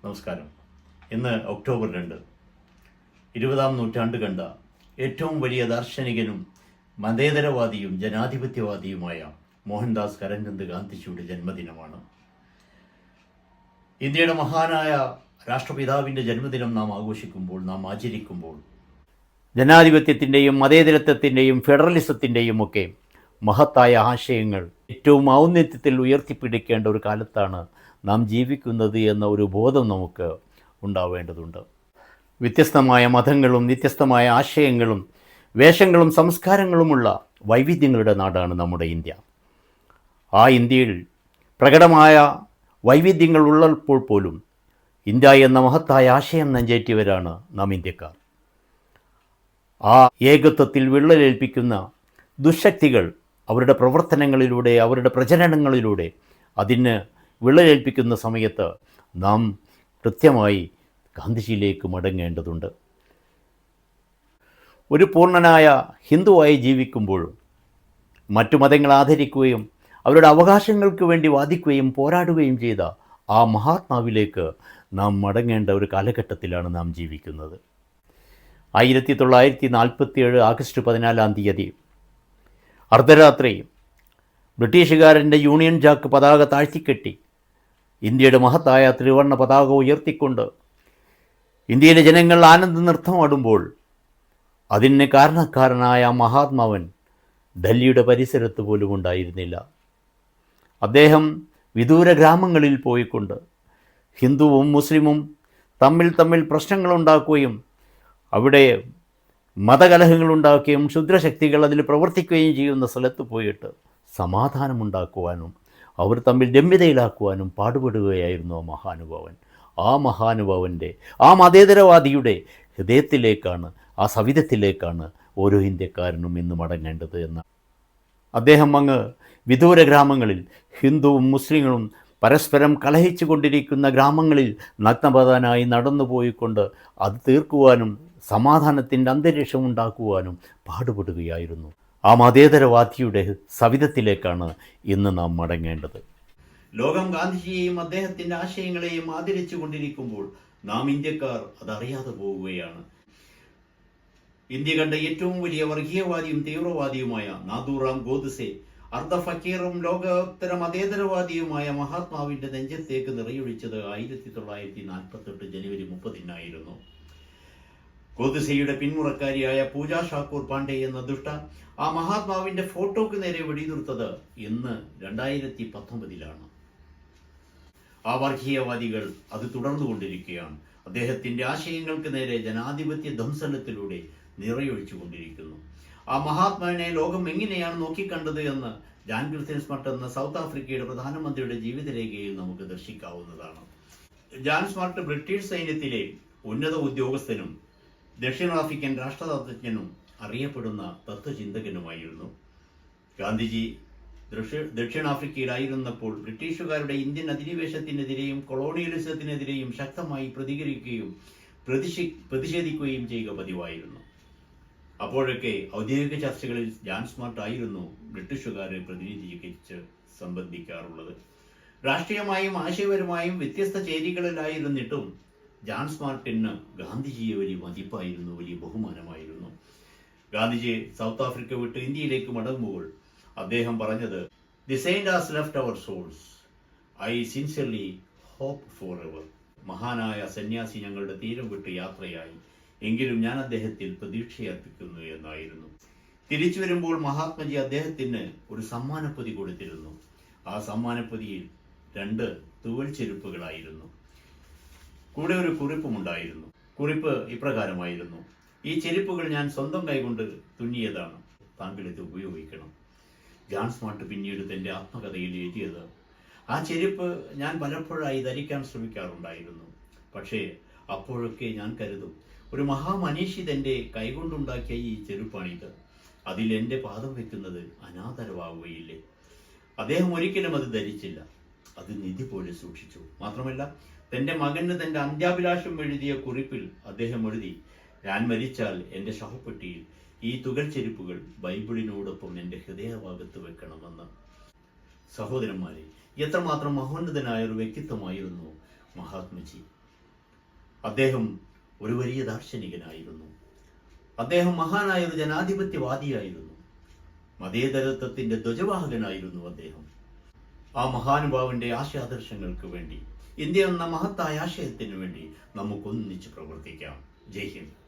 നമസ്കാരം. ഇന്ന് ഒക്ടോബർ 2, 20-ാം നൂറ്റാണ്ട് കണ്ട ഏറ്റവും വലിയ ദാർശനികനും മതേതരവാദിയും ജനാധിപത്യവാദിയുമായ മോഹൻദാസ് കരംചന്ദ് ഗാന്ധിജിയുടെ ജന്മദിനമാണ്. ഇന്ത്യയുടെ മഹാനായ രാഷ്ട്രപിതാവിൻ്റെ ജന്മദിനം നാം ആചരിക്കുമ്പോൾ ജനാധിപത്യത്തിൻ്റെയും മതേതരത്വത്തിൻ്റെയും ഫെഡറലിസത്തിൻ്റെയും ഒക്കെ മഹത്തായ ആശയങ്ങൾ ഏറ്റവും ഔന്നത്യത്തിൽ ഉയർത്തിപ്പിടിക്കേണ്ട ഒരു കാലത്താണ് നാം ജീവിക്കുന്നത് എന്ന ഒരു ബോധം നമുക്ക് ഉണ്ടാവേണ്ടതുണ്ട്. വ്യത്യസ്തമായ മതങ്ങളും വ്യത്യസ്തമായ ആശയങ്ങളും വേഷങ്ങളും സംസ്കാരങ്ങളുമുള്ള വൈവിധ്യങ്ങളുടെ നാടാണ് നമ്മുടെ ഇന്ത്യ. ആ ഇന്ത്യയിൽ പ്രകടമായ വൈവിധ്യങ്ങൾ ഉള്ളപ്പോൾ പോലും ഇന്ത്യ എന്ന മഹത്തായ ആശയം നെഞ്ചേറ്റിയവരാണ് നാം ഇന്ത്യക്കാർ. ആ ഏകത്വത്തിൽ വിള്ളലേൽപ്പിക്കുന്ന ദുശക്തികൾ അവരുടെ പ്രവർത്തനങ്ങളിലൂടെ, അവരുടെ പ്രചരണങ്ങളിലൂടെ അതിന് വിള്ളലേൽപ്പിക്കുന്ന സമയത്ത് നാം കൃത്യമായി ഗാന്ധിജിയിലേക്ക് മടങ്ങേണ്ടതുണ്ട്. ഒരു പൂർണ്ണനായ ഹിന്ദുവായി ജീവിക്കുമ്പോഴും മറ്റു മതങ്ങളെ ആദരിക്കുകയും അവരുടെ അവകാശങ്ങൾക്ക് വേണ്ടി വാദിക്കുകയും പോരാടുകയും ചെയ്ത ആ മഹാത്മാവിലേക്ക് നാം മടങ്ങേണ്ട ഒരു കാലഘട്ടത്തിലാണ് നാം ജീവിക്കുന്നത്. 1947 ആഗസ്റ്റ് 14 അർദ്ധരാത്രി ബ്രിട്ടീഷുകാരൻ്റെ യൂണിയൻ ജാക്ക് പതാക താഴ്ത്തിക്കെട്ടി ഇന്ത്യയുടെ മഹത്തായ ത്രിവർണ്ണ പതാക ഉയർത്തിക്കൊണ്ട് ഇന്ത്യയിലെ ജനങ്ങൾ ആനന്ദ നൃത്തമാടുമ്പോൾ അതിന് കാരണക്കാരനായ മഹാത്മാവൻ ഡൽഹിയുടെ പരിസരത്ത് പോലും ഉണ്ടായിരുന്നില്ല. അദ്ദേഹം വിദൂര ഗ്രാമങ്ങളിൽ പോയിക്കൊണ്ട് ഹിന്ദുവും മുസ്ലിമും തമ്മിൽ പ്രശ്നങ്ങളുണ്ടാക്കുകയും അവിടെ മതകലഹങ്ങളുണ്ടാക്കുകയും ക്ഷുദ്രശക്തികൾ അതിൽ പ്രവർത്തിക്കുകയും ചെയ്യുന്ന സ്ഥലത്ത് പോയിട്ട് സമാധാനമുണ്ടാക്കുവാനും അവർ തമ്മിൽ രമ്യതയിലാക്കുവാനും പാടുപെടുകയായിരുന്നു ആ മഹാനുഭാവൻ. ആ മഹാനുഭാവൻ്റെ, ആ മതേതരവാദിയുടെ ഹൃദയത്തിലേക്കാണ്, ആ സവിധത്തിലേക്കാണ് ഓരോ ഇന്ത്യക്കാരനും ഇന്ന് മടങ്ങേണ്ടത് എന്ന്. അദ്ദേഹം അങ്ങ് വിദൂര ഗ്രാമങ്ങളിൽ ഹിന്ദുവും മുസ്ലിങ്ങളും പരസ്പരം കലഹിച്ചു കൊണ്ടിരിക്കുന്ന ഗ്രാമങ്ങളിൽ നഗ്നപാതനായി നടന്നു പോയിക്കൊണ്ട് അത് തീർക്കുവാനും സമാധാനത്തിൻ്റെ അന്തരീക്ഷം ഉണ്ടാക്കുവാനും പാടുപെടുകയായിരുന്നു. ആ മതേതരവാദിയുടെ സവിധത്തിലേക്കാണ് ഇന്ന് നാം മടങ്ങേണ്ടത്. ലോകം ഗാന്ധിജിയെയും അദ്ദേഹത്തിൻ്റെ ആശയങ്ങളെയും ആദരിച്ചു കൊണ്ടിരിക്കുമ്പോൾ നാം ഇന്ത്യക്കാർ അതറിയാതെ പോവുകയാണ്. ഇന്ത്യ കണ്ട ഏറ്റവും വലിയ വർഗീയവാദിയും തീവ്രവാദിയുമായ നാഥൂറാം ഗോഡ്സെ, അർദ്ധ ഫക്കീറും ലോകോത്തര മതേതരവാദിയുമായ മഹാത്മാവിൻ്റെ നെഞ്ചത്തേക്ക് നിറയൊഴിച്ചത് 1948 ജനുവരി 30 ഗോഡ്സെയുടെ പിന്മുറക്കാരിയായ പൂജ ഷാക്കൂർ പാണ്ഡെ എന്ന ദുഷ്ട ആ മഹാത്മാവിൻ്റെ ഫോട്ടോക്ക് നേരെ വെടിയുതിർത്തത് ഇന്ന് 2019 ആ വർഗീയവാദികൾ അത് തുടർന്നുകൊണ്ടിരിക്കുകയാണ്. അദ്ദേഹത്തിൻ്റെ ആശയങ്ങൾക്ക് നേരെ ജനാധിപത്യ ധ്വംസനത്തിലൂടെ നിറയൊഴിച്ചു കൊണ്ടിരിക്കുന്നു. ആ മഹാത്മാവിനെ ലോകം എങ്ങനെയാണ് നോക്കിക്കണ്ടത് എന്ന് ജാൻ സ്മർട്ട് എന്ന സൗത്ത് ആഫ്രിക്കയുടെ പ്രധാനമന്ത്രിയുടെ ജീവിതരേഖയിൽ നമുക്ക് ദർശിക്കാവുന്നതാണ്. ജാൻ സ്മർട്ട് ബ്രിട്ടീഷ് സൈന്യത്തിലെ ഉന്നത ഉദ്യോഗസ്ഥനും ദക്ഷിണാഫ്രിക്കൻ രാഷ്ട്രതത്വജ്ഞനും അറിയപ്പെടുന്ന തത്വചിന്തകനുമായിരുന്നു. ഗാന്ധിജി ദക്ഷിണാഫ്രിക്കയിലായിരുന്നപ്പോൾ ബ്രിട്ടീഷുകാരുടെ ഇന്ത്യൻ അധിനിവേശത്തിനെതിരെയും കൊളോണിയലിസത്തിനെതിരെയും ശക്തമായി പ്രതികരിക്കുകയും പ്രതിഷേധിക്കുകയും ചെയ്യുക പതിവായിരുന്നു. അപ്പോഴൊക്കെ ഔദ്യോഗിക ചർച്ചകളിൽ ജാൻ സ്മാർട്ട് ആയിരുന്നു ബ്രിട്ടീഷുകാരെ പ്രതിനിധീകരിച്ച് സംബന്ധിക്കാറുള്ളത്. രാഷ്ട്രീയമായും ആശയപരമായും വ്യത്യസ്ത ചേരികളിലായിരുന്നിട്ടും ജാൻ സ്മാർട്ടിന് ഗാന്ധിജിയെ വലിയ മതിപ്പായിരുന്നു, വലിയ ബഹുമാനമായിരുന്നു. ഗാന്ധിജി സൗത്ത് ആഫ്രിക്ക വിട്ട് ഇന്ത്യയിലേക്ക് മടങ്ങുമ്പോൾ അദ്ദേഹം പറഞ്ഞത്, "the saint has left our souls. I sincerely hope for ever." മഹാനായ സന്യാസി ഞങ്ങളുടെ തീരം വിട്ട് യാത്രയായി, എങ്കിലും ഞാൻ അദ്ദേഹത്തിൽ പ്രതീക്ഷയർപ്പിക്കുന്നു എന്നായിരുന്നു. തിരിച്ചു വരുമ്പോൾ മഹാത്മജി അദ്ദേഹത്തിന് ഒരു സമ്മാനപ്പൊതി കൊടുത്തിരുന്നു. ആ സമ്മാനപ്പൊതിയിൽ 2 തൂവൽ ചെരുപ്പുകളായിരുന്നു. കൂടെ ഒരു കുറിപ്പുമുണ്ടായിരുന്നു. കുറിപ്പ് ഇപ്രകാരമായിരുന്നു: "ഈ ചെരുപ്പുകൾ ഞാൻ സ്വന്തം കൈകൊണ്ട് തുന്നിയതാണ്. താങ്കൾ ഇത് ഉപയോഗിക്കണം." ജാൻ സ്മാർട്ട് പിന്നീട് തൻ്റെ ആത്മകഥയിൽ എഴുതിയത്, "ആ ചെരുപ്പ് ഞാൻ പലപ്പോഴായി ധരിക്കാൻ ശ്രമിക്കാറുണ്ടായിരുന്നു. പക്ഷേ അപ്പോഴൊക്കെ ഞാൻ കരുതും, ഒരു മഹാമനീഷി തൻ്റെ കൈകൊണ്ടുണ്ടാക്കിയ ഈ ചെരുപ്പാണിത്. അതിൽ എൻ്റെ പാദം വെക്കുന്നത് അനാദരവാകുകയില്ലേ?" അദ്ദേഹം ഒരിക്കലും അത് ധരിച്ചില്ല. അത് നിധി പോലെ സൂക്ഷിച്ചു. മാത്രമല്ല, തൻ്റെ മകന് തൻ്റെ അന്ത്യാഭിലാഷം എഴുതിയ കുറിപ്പിൽ അദ്ദേഹം എഴുതി, "ഞാൻ മരിച്ചാൽ എൻ്റെ ശവപ്പെട്ടിയിൽ ഈ തുകൽ ചെരുപ്പുകൾ ബൈബിളിനോടൊപ്പം എൻ്റെ ഹൃദയഭാഗത്ത് വെക്കണമെന്ന്." സഹോദരന്മാരെ, എത്രമാത്രം മഹോന്നതനായ ഒരു വ്യക്തിത്വമായിരുന്നു മഹാത്മജി. അദ്ദേഹം ഒരു വലിയ ദാർശനികനായിരുന്നു. അദ്ദേഹം മഹാനായ ഒരു ജനാധിപത്യവാദിയായിരുന്നു. മതേതരത്വത്തിന്റെ ധ്വജവാഹകനായിരുന്നു അദ്ദേഹം. ആ മഹാനുഭാവന്റെ ആശയാദർശങ്ങൾക്ക് വേണ്ടി, ഇന്ത്യ എന്ന മഹത്തായ ആശയത്തിന് വേണ്ടി നമുക്കൊന്നിച്ച് പ്രവർത്തിക്കാം. ജയ് ഹിന്ദ്.